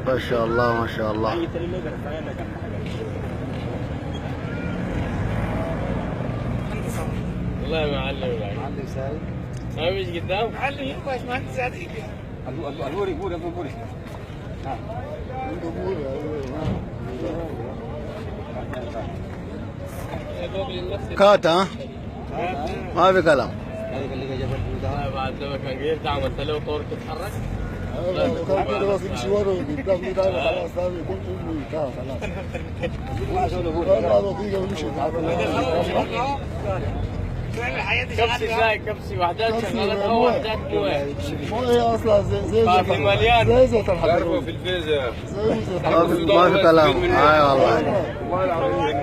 ما شاء الله ما شاء الله. والله يا معلم. معلم سعيد. سامي مش قدام؟ معلم يبقى باشمهندس سعيد. البوري بوري بوري. كات ها؟ ما في كلام. هذا اللي جاب البلدان. بعد لما كان غير عملت له طور تتحرك. كان بس يمشي ورا قدام كده خلاص ثاني يكون خلاص. هذا دقيقة ويمشي. كبسي شاي كبسي وحدات شغالات او وحدات مويه. مويه اصلا زي كافي مليان. زي زيت الحضر. في الفيزا. ما في كلام. اي والله. والله العظيم.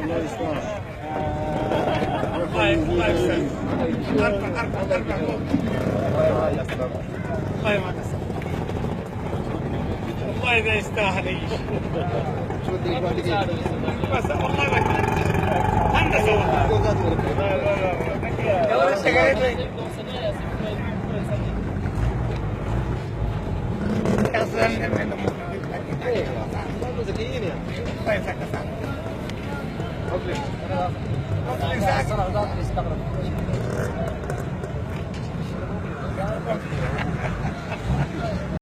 الله يسلمك. ارفع. والله ما تسلم. والله اذا يستاهل يعيش. بس والله ما كان هندسه والله. لسه قاعد لي. ذكيين يعني. طيب سكت.